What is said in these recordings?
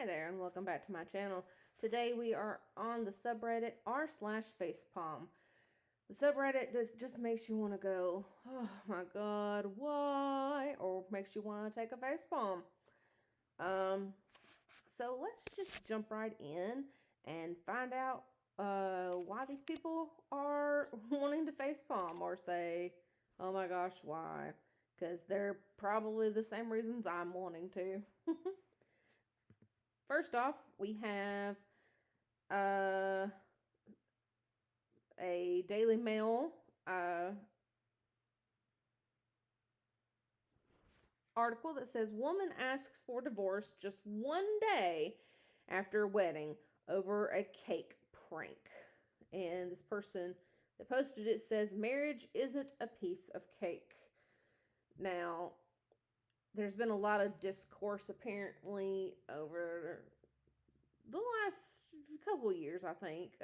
Hi there and welcome back to my channel. Today we are on the subreddit r/facepalm. The subreddit just makes you want to go, oh my god, why? Or makes you want to take a facepalm. So let's just jump right in and find out why these people are wanting to facepalm or say, oh my gosh, why? Because they're probably the same reasons I'm wanting to. First off, we have a Daily Mail article that says woman asks for divorce just one day after wedding over a cake prank. And this person that posted it says marriage isn't a piece of cake. Now, there's been a lot of discourse apparently over the last couple years, I think,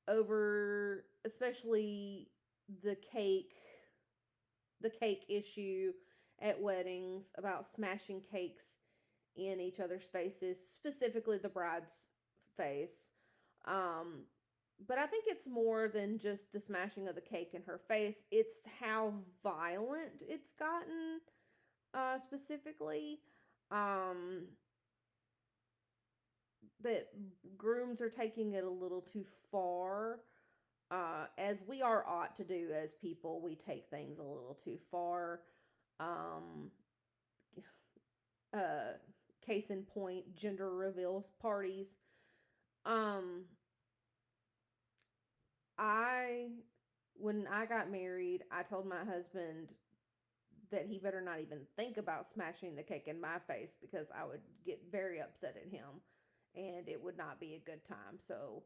over especially the cake issue at weddings, about smashing cakes in each other's faces, specifically the bride's face. But I think it's more than just the smashing of the cake in her face. It's how violent it's gotten, specifically. That grooms are taking it a little too far. As we ought to do as people, we take things a little too far. Um, Case in point, gender reveals parties. Um, when I got married, I told my husband that he better not even think about smashing the cake in my face because I would get very upset at him and it would not be a good time. So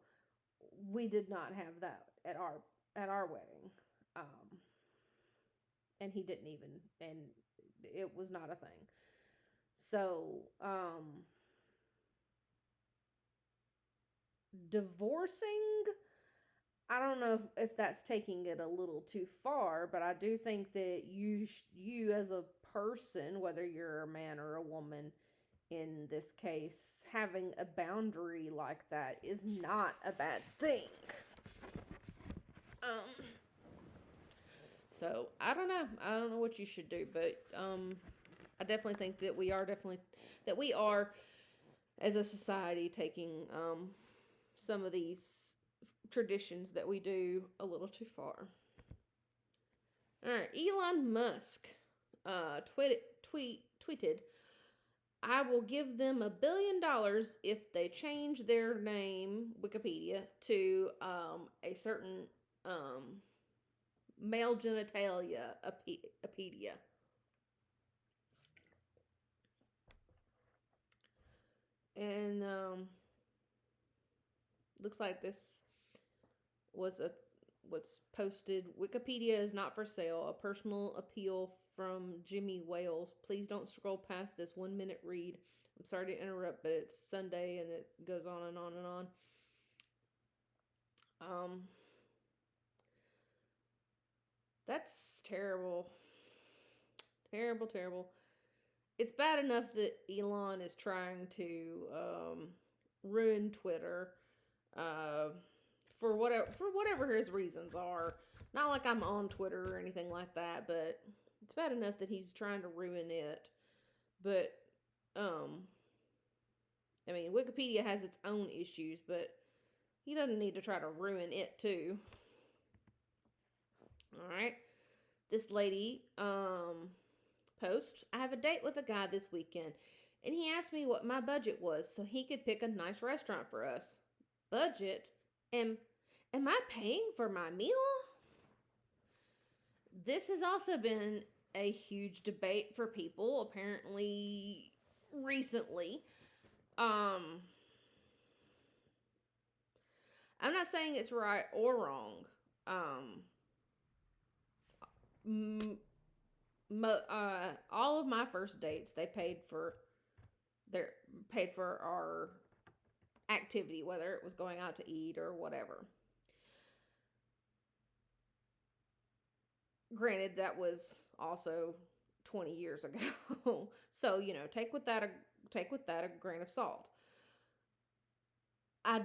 we did not have that at our wedding. And he didn't even, and it was not a thing. So, divorcing, I don't know if that's taking it a little too far, but I do think that you as a person, whether you're a man or a woman, in this case, having a boundary like that is not a bad thing. So I don't know. I don't know what you should do, but I definitely think that we are as a society taking some of these traditions that we do a little too far. All right, Elon Musk tweeted, I will give them $1 billion if they change their name, Wikipedia, to a certain male genitalia apedia. And looks like this was posted. Wikipedia is not for sale. A personal appeal from Jimmy Wales. Please don't scroll past this 1 minute read. I'm sorry to interrupt, but it's Sunday and it goes on and on and on. That's terrible. Terrible, terrible. It's bad enough that Elon is trying to ruin Twitter. For whatever his reasons are. Not like I'm on Twitter or anything like that, but it's bad enough that he's trying to ruin it. But I mean, Wikipedia has its own issues, but he doesn't need to try to ruin it too. All right. This lady posts, I have a date with a guy this weekend, and he asked me what my budget was so he could pick a nice restaurant for us. Budget? Am I paying for my meal? This has also been a huge debate for people, apparently, recently. I'm not saying it's right or wrong. All of my first dates, they paid for our activity, whether it was going out to eat or whatever. Granted, that was also 20 years ago. So, take with that take with that a grain of salt. I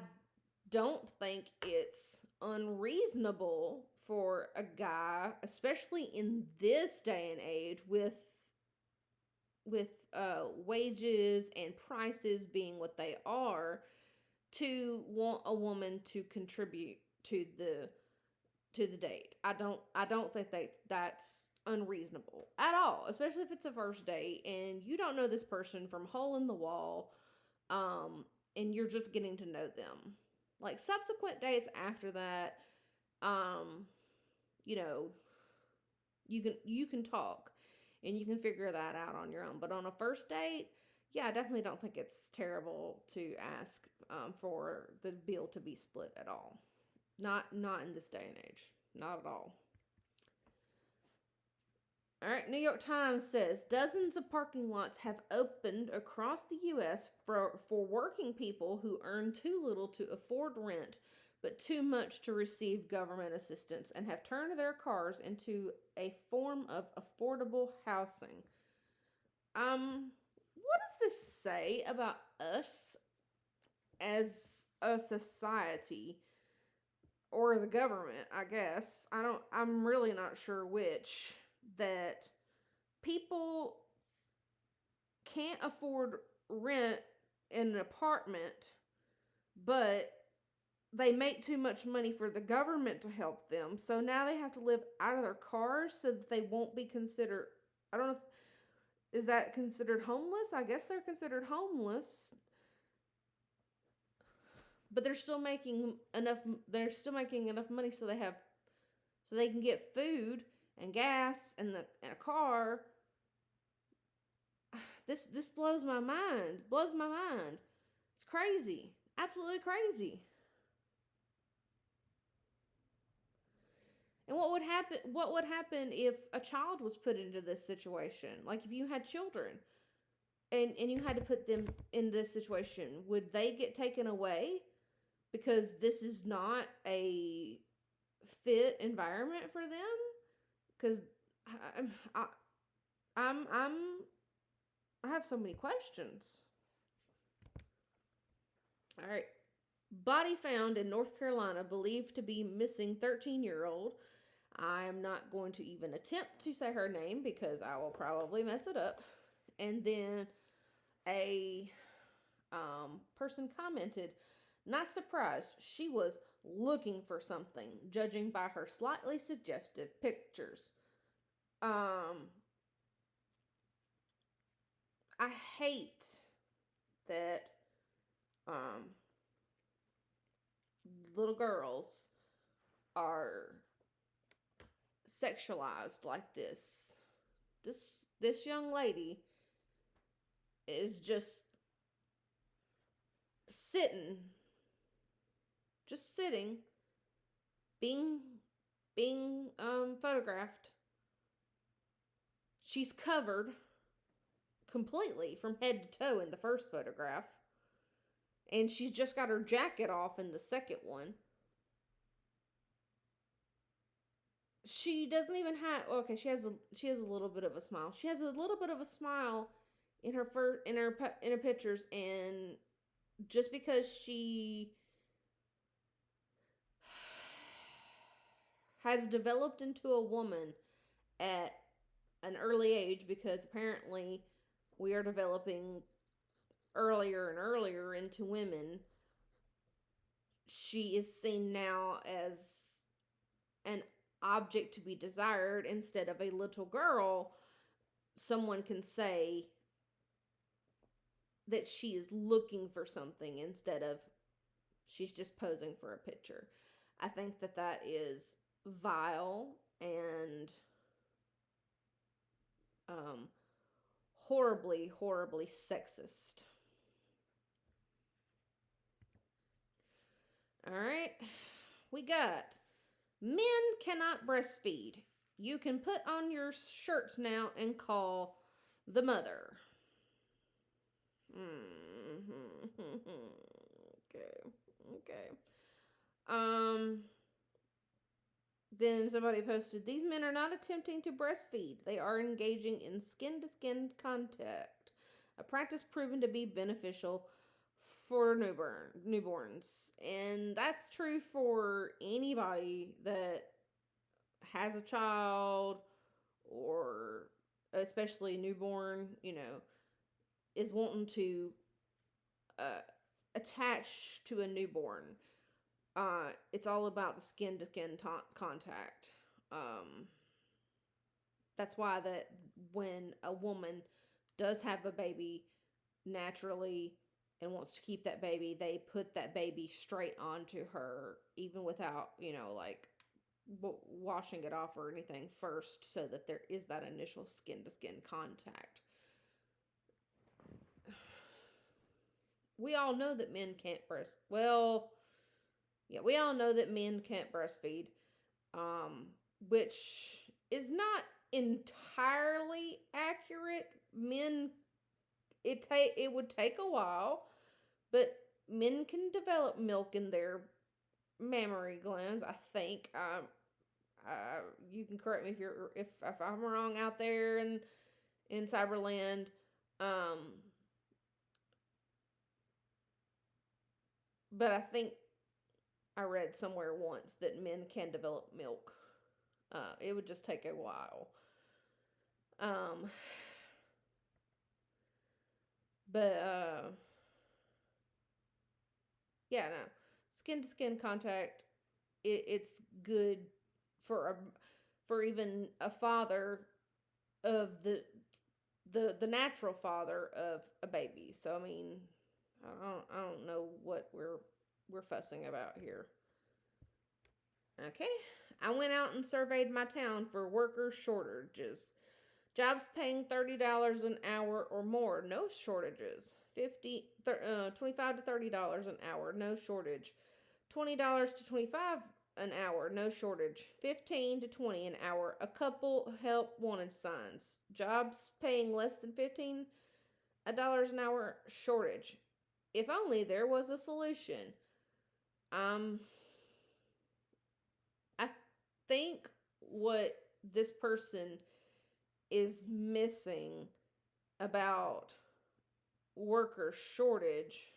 don't think it's unreasonable for a guy, especially in this day and age, with wages and prices being what they are, to want a woman to contribute to the date. I don't think that's unreasonable at all, especially if it's a first date and you don't know this person from hole in the wall, um, and you're just getting to know them. Like subsequent dates after that, um, you know, you can talk and you can figure that out on your own. But on a first date, yeah, I definitely don't think it's terrible to ask for the bill to be split at all. Not in this day and age. Not at all. All right, New York Times says dozens of parking lots have opened across the U.S. for working people who earn too little to afford rent, but too much to receive government assistance, and have turned their cars into a form of affordable housing. What does this say about us as a society? Or the government, I guess. I'm really not sure which. That people can't afford rent in an apartment, but they make too much money for the government to help them. So now they have to live out of their cars so that they won't be considered. I don't know if is that considered homeless? I guess they're considered homeless, but they're still making enough money so they can get food and gas and a car. This blows my mind. Blows my mind. It's crazy. Absolutely crazy. And what would happen if a child was put into this situation? Like if you had children and you had to put them in this situation, would they get taken away because this is not a fit environment for them? Because I, I'm I have so many questions. All right. Body found in North Carolina believed to be missing 13-year-old. I'm not going to even attempt to say her name because I will probably mess it up. And then a person commented, not surprised, she was looking for something, judging by her slightly suggestive pictures. I hate that um, little girls are sexualized like this. This young lady is sitting, just sitting, being photographed. She's covered completely from head to toe in the first photograph, and she's just got her jacket off in the second one. She doesn't even have, okay, she has a little bit of a smile. She has a little bit of a smile in her in her pictures, and just because she has developed into a woman at an early age, because apparently we are developing earlier and earlier into women, she is seen now as an object to be desired instead of a little girl. Someone can say that she is looking for something instead of she's just posing for a picture. I think that is vile and horribly, horribly sexist. All right, we got men cannot breastfeed. You can put on your shirts now and call the mother. Okay. Then somebody posted, these men are not attempting to breastfeed. They are engaging in skin to skin contact. a practice proven to be beneficial for newborns. And that's true for anybody that has a child, or especially newborn, is wanting to uh, attach to a newborn. It's all about the skin to skin contact. Um, that's why that when a woman does have a baby naturally and wants to keep that baby, they put that baby straight onto her, even without, like washing it off or anything first, so that there is that initial skin to skin contact. We all know that men can't breast. Well, yeah, we all know that men can't breastfeed, um, which is not entirely accurate. Men, it would take a while, but men can develop milk in their mammary glands. I think. You can correct me if I'm wrong out there in cyberland. Um, but I think I read somewhere once that men can develop milk. It would just take a while. Um, but yeah, no, skin to skin contact. It's good for for even a father of the natural father of a baby. So I mean, I don't know what we're fussing about here. Okay. I went out and surveyed my town for worker shortages. Jobs paying $30 an hour or more, no shortages. 25 to $30 an hour, no shortage. $20 to 25 an hour, no shortage. 15 to 20 an hour, a couple help wanted signs. Jobs paying less than $15 an hour, shortage. If only there was a solution. Um, I think what this person is missing about worker shortage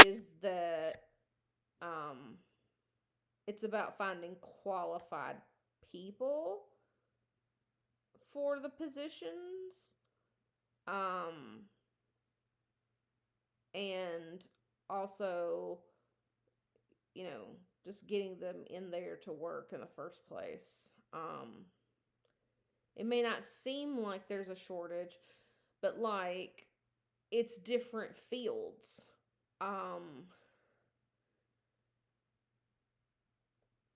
is that um, it's about finding qualified people for the positions, um, and also, you know, just getting them in there to work in the first place. It may not seem like there's a shortage, but like it's different fields. Um,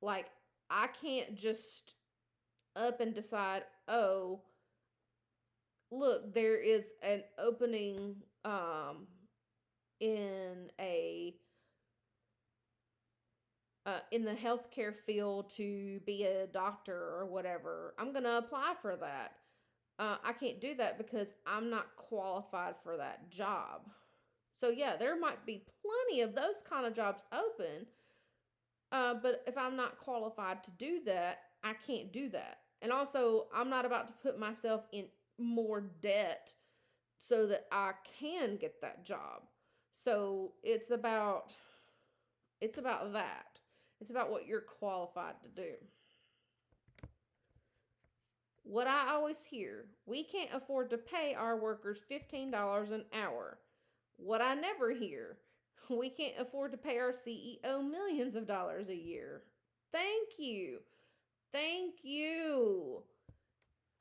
like I can't just up and decide, oh, look, there is an opening in a in the healthcare field to be a doctor or whatever. I'm gonna apply for that. I can't do that because I'm not qualified for that job. So yeah, there might be plenty of those kind of jobs open, but if I'm not qualified to do that, I can't do that. And also, I'm not about to put myself in more debt so that I can get that job. So it's about that. It's about what you're qualified to do. What I always hear, we can't afford to pay our workers $15 an hour. What I never hear, we can't afford to pay our CEO millions of dollars a year. Thank you. Thank you.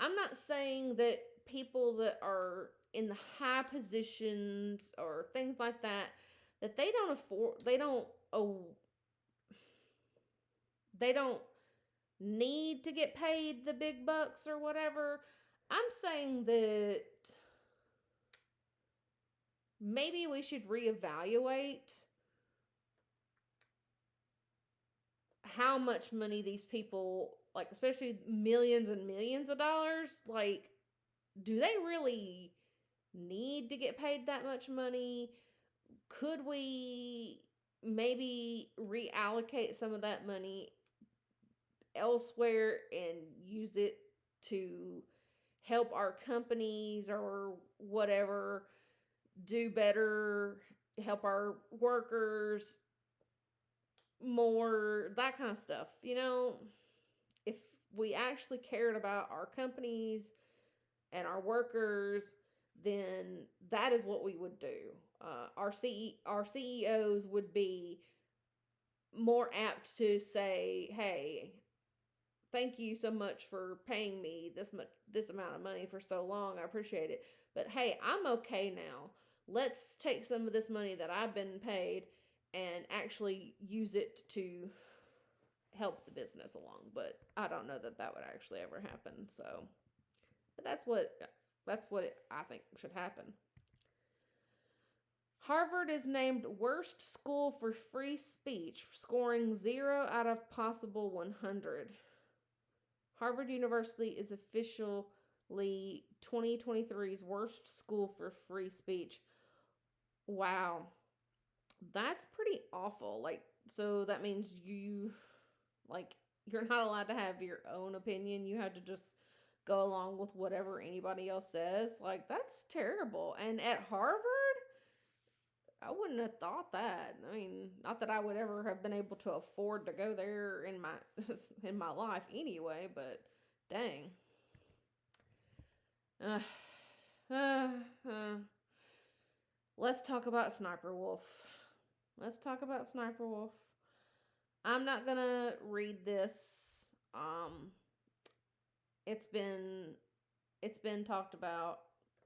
I'm not saying that people that are in the high positions or things like that, that they don't need to get paid the big bucks or whatever. I'm saying that maybe we should reevaluate how much money these people, like especially millions and millions of dollars, like do they really need to get paid that much money? Could we maybe reallocate some of that money elsewhere and use it to help our companies or whatever do better, help our workers more, that kind of stuff. If we actually cared about our companies and our workers, then that is what we would do. Our CEOs would be more apt to say, "Hey, thank you so much for paying me this amount of money for so long. I appreciate it. But hey, I'm okay now. Let's take some of this money that I've been paid and actually use it to help the business along." But I don't know that that would actually ever happen. So, but that's what I think should happen. Harvard is named worst school for free speech, scoring 0 out of possible 100. Harvard University is officially 2023's worst school for free speech. Wow. That's pretty awful. So that means you're not allowed to have your own opinion. You have to just go along with whatever anybody else says. That's terrible. And at Harvard, I wouldn't have thought that. I mean, not that I would ever have been able to afford to go there in my in my life anyway, but dang. Uh, uh, uh. Let's talk about Sniper Wolf. Let's talk about Sniper Wolf. I'm not gonna read this. It's been talked about,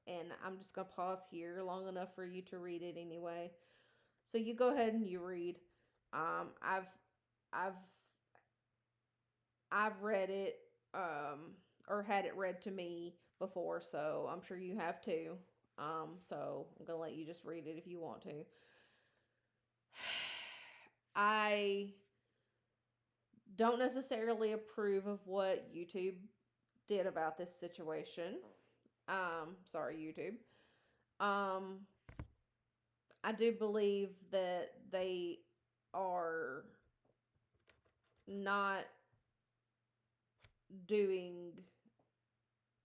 and I'm just gonna pause here long enough for you to read it anyway. So you go ahead and you read. Um, I've I've I've read it, or had it read to me before, so I'm sure you have too. So I'm gonna let you just read it if you want to. I don't necessarily approve of what YouTube did about this situation. Sorry, YouTube. Um, I do believe that they are not doing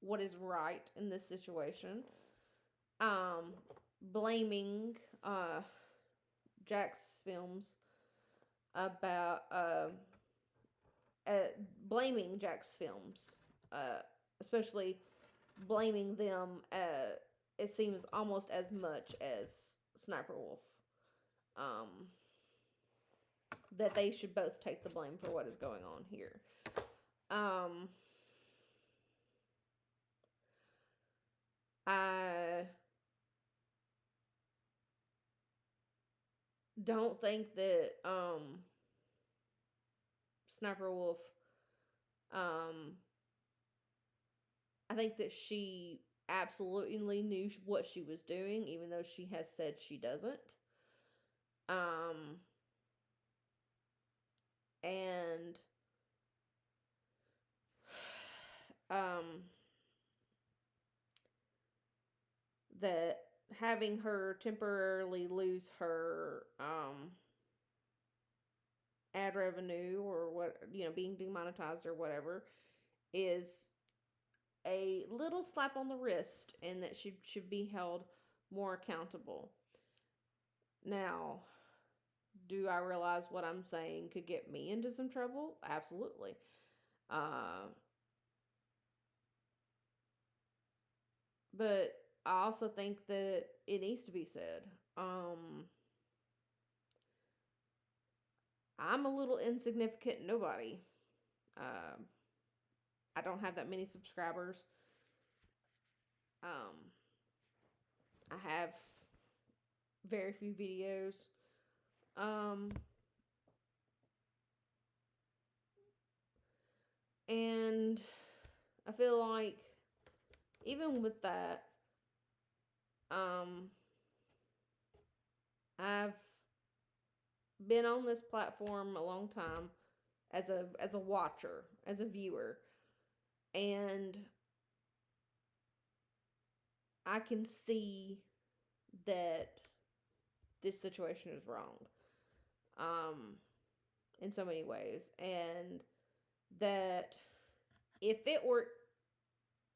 what is right in this situation. Um, blaming Jack's films about uh, blaming Jack's films, uh, especially blaming them. It seems almost as much as Sniper Wolf. Um, that they should both take the blame for what is going on here. Um, I don't think that Sniper Wolf. Um, I think that she absolutely knew what she was doing, even though she has said she doesn't. Um, and um, that having her temporarily lose her ad revenue, or what, being demonetized or whatever, is a little slap on the wrist, and that she should be held more accountable. Now, do I realize what I'm saying could get me into some trouble? Absolutely. Uh, but I also think that it needs to be said. I'm a little insignificant nobody. Uh, I don't have that many subscribers. Um, I have very few videos. Um, and I feel like even with that, I've been on this platform a long time as a watcher, as a viewer, and I can see that this situation is wrong, um, in so many ways, and that if it were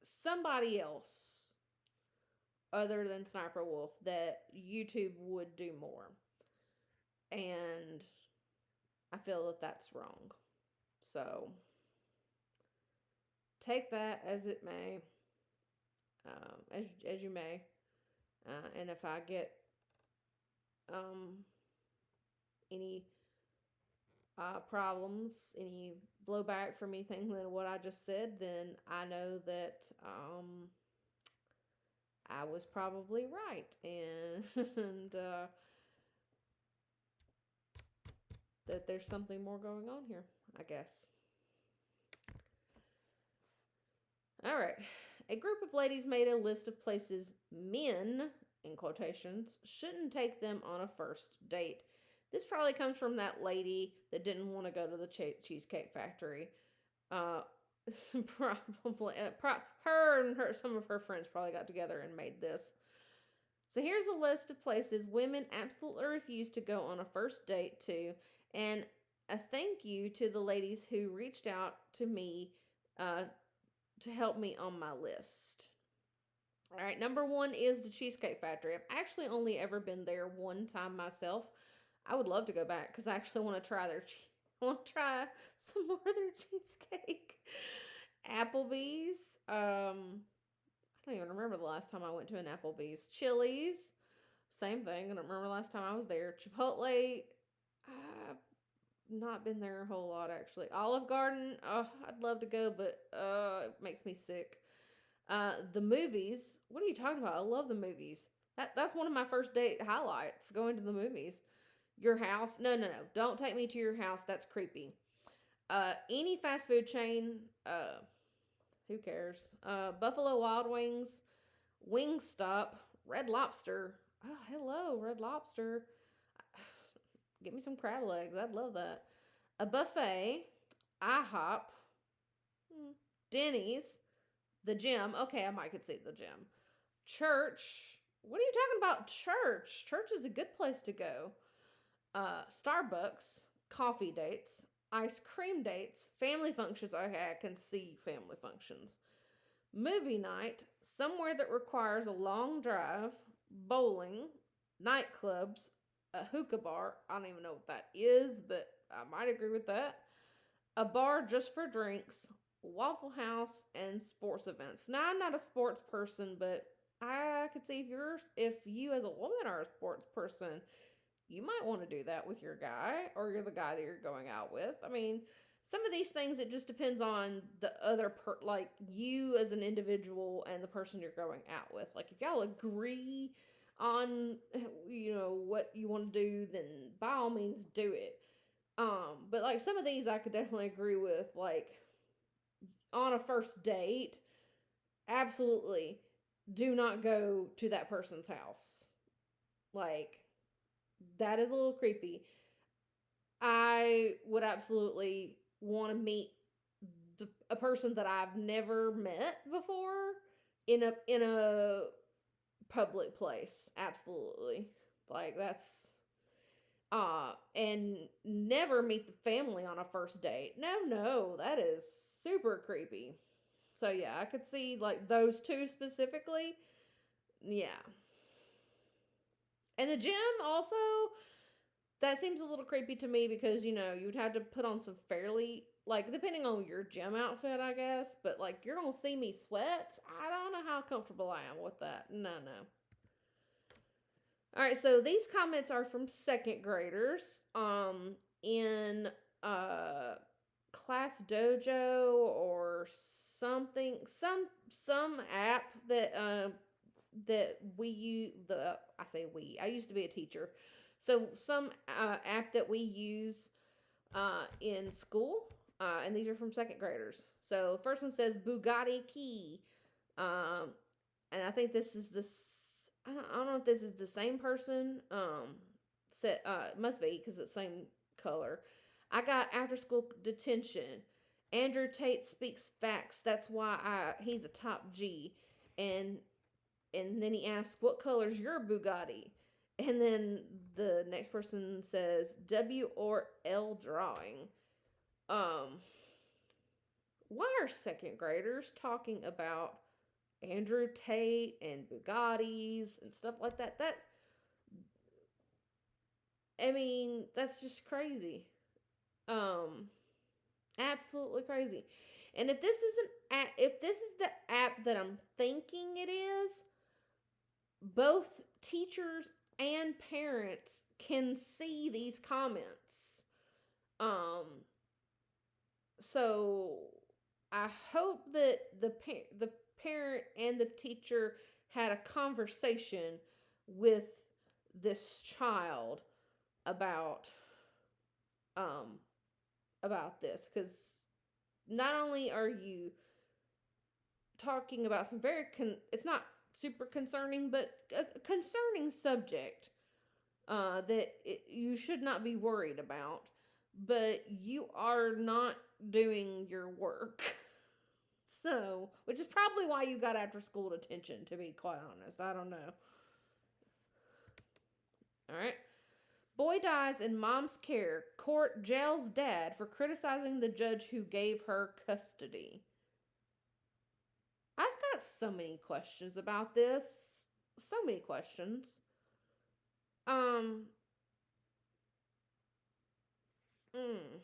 somebody else other than Sniper Wolf that YouTube would do more. And I feel that that's wrong. So take that as it may, as you may. And if I get um, any problems, any blowback from anything than what I just said, then I know that I was probably right, and that there's something more going on here, I guess. All right. A group of ladies made a list of places men, in quotations, shouldn't take them on a first date. This probably comes from that lady that didn't want to go to the Cheesecake Factory. Uh, probably her and some of her friends probably got together and made this. So here's a list of places women absolutely refuse to go on a first date to, and a thank you to the ladies who reached out to me to help me on my list. All right, number one is the Cheesecake Factory. I've actually only ever been there one time myself. I would love to go back because I actually want to try I want to try some more of their cheesecake. Applebee's. I don't even remember the last time I went to an Applebee's. Chili's. Same thing. I don't remember the last time I was there. Chipotle. I've not been there a whole lot actually. Olive Garden. Oh, I'd love to go, but it makes me sick. The movies. What are you talking about? I love the movies. That's one of my first date highlights. Going to the movies. Your house. No. Don't take me to your house. That's creepy. Any fast food chain. Who cares? Buffalo Wild Wings. Wingstop. Red Lobster. Oh, hello, Red Lobster. Get me some crab legs. I'd love that. A buffet. IHOP. Denny's. The gym. Okay, I might could see the gym. Church. What are you talking about? Church. Church is a good place to go. Starbucks. Coffee dates. Ice cream dates. Family functions. Okay, I can see family functions. Movie night. Somewhere that requires a long drive. Bowling. Nightclubs. A hookah bar. I don't even know what that is, but I might agree with that. A bar just for drinks. Waffle House, and sports events. Now, I'm not a sports person, but I could see if you as a woman are a sports person, you might want to do that with your guy, or you're the guy that you're going out with. I mean, some of these things, it just depends on the other like you as an individual and the person you're going out with. Like if y'all agree on what you want to do, then by all means do it. But like some of these I could definitely agree with, like on a first date, absolutely do not go to that person's house. Like, that is a little creepy. I would absolutely want to meet a person that I've never met before in a public place. Absolutely. Like, that's and never meet the family on a first date. No, that is super creepy. So yeah, I could see like those two specifically. Yeah. And the gym also, that seems a little creepy to me because you would have to put on some fairly, like, depending on your gym outfit, I guess, but like you're gonna see me sweat. I don't know how comfortable I am with that. No. All right, so these comments are from second graders in Class Dojo or something, some app that we use. I say we. I used to be a teacher, so some app that we use in school, and these are from second graders. So the first one says Bugatti Key, and I think this is this. I don't know if this is the same person. It must be because it's the same color. I got after school detention. Andrew Tate speaks facts. That's why he's a top G. And then he asks, "What color's your Bugatti?" And then the next person says, "W or L drawing." Why are second graders talking about Andrew Tate and Bugattis and stuff like that. I mean, that's just crazy. Um, Absolutely crazy. And if this isn't if this is the app that I'm thinking it is, both teachers and parents can see these comments. Um, so I hope that the parent and the teacher had a conversation with this child about um this, because not only are you talking about some it's not super concerning, but a concerning subject that you should not be worried about, but you are not doing your work. So, which is probably why you got after school detention, to be quite honest. I don't know. All right. Boy dies in mom's care. Court jails dad for criticizing the judge who gave her custody. I've got so many questions about this. So many questions. Um. Mm,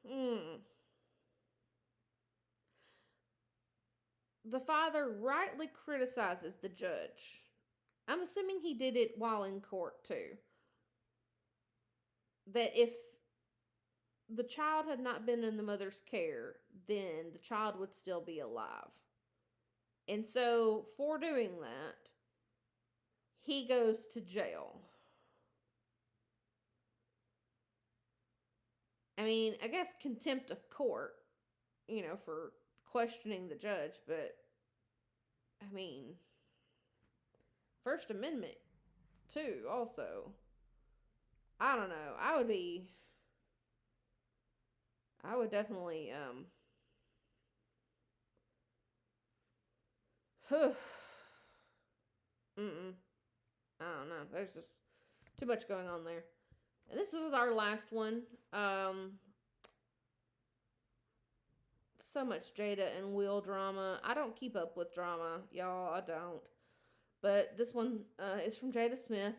mm. The father rightly criticizes the judge. I'm assuming he did it while in court too. That if the child had not been in the mother's care, then the child would still be alive. And so, for doing that, he goes to jail. I mean, I guess contempt of court, for questioning the judge, but I mean, First Amendment, too, also. I don't know. I would definitely, mm-mm. I don't know. There's just too much going on there. And this is our last one. So much Jada and Will drama. I don't keep up with drama, y'all. I don't. But this one is from Jada Smith.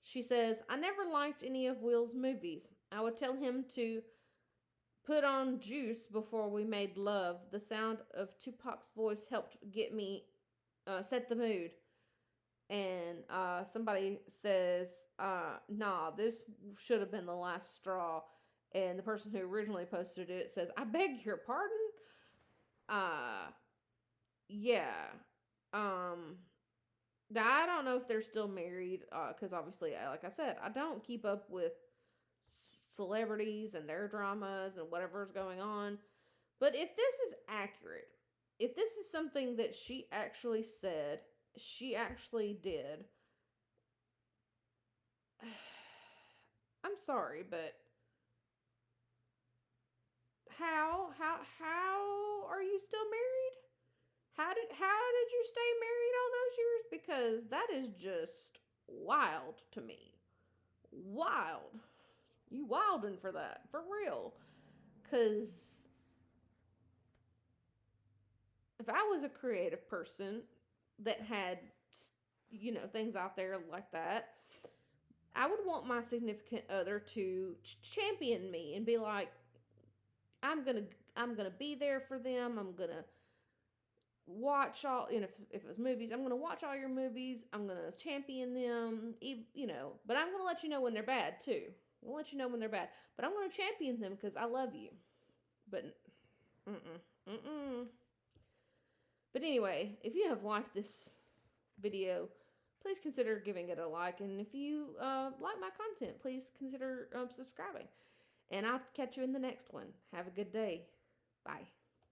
She says, I never liked any of Will's movies. I would tell him to put on Juice before we made love. The sound of Tupac's voice helped get me, set the mood. And somebody says, nah, this should have been the last straw. And the person who originally posted it says, I beg your pardon? Uh, yeah. Um, I don't know if they're still married, because obviously, like I said, I don't keep up with celebrities and their dramas and whatever's going on. But if this is accurate, if this is something that she actually said, she actually did, I'm sorry, but how are you still married? How did you stay married all those years? Because that is just wild to me. Wild. You wildin' for that. For real. Cause if I was a creative person that had things out there like that, I would want my significant other to champion me and be like, I'm gonna I'm gonna be there for them. I'm gonna watch all, if it was movies, I'm gonna watch all your movies. I'm gonna champion them, but I'm gonna let you know when they're bad too. I'll let you know when they're bad, but I'm gonna champion them because I love you. But mm. But anyway, if you have liked this video, please consider giving it a like, and if you like my content, please consider subscribing. And I'll catch you in the next one. Have a good day. Bye.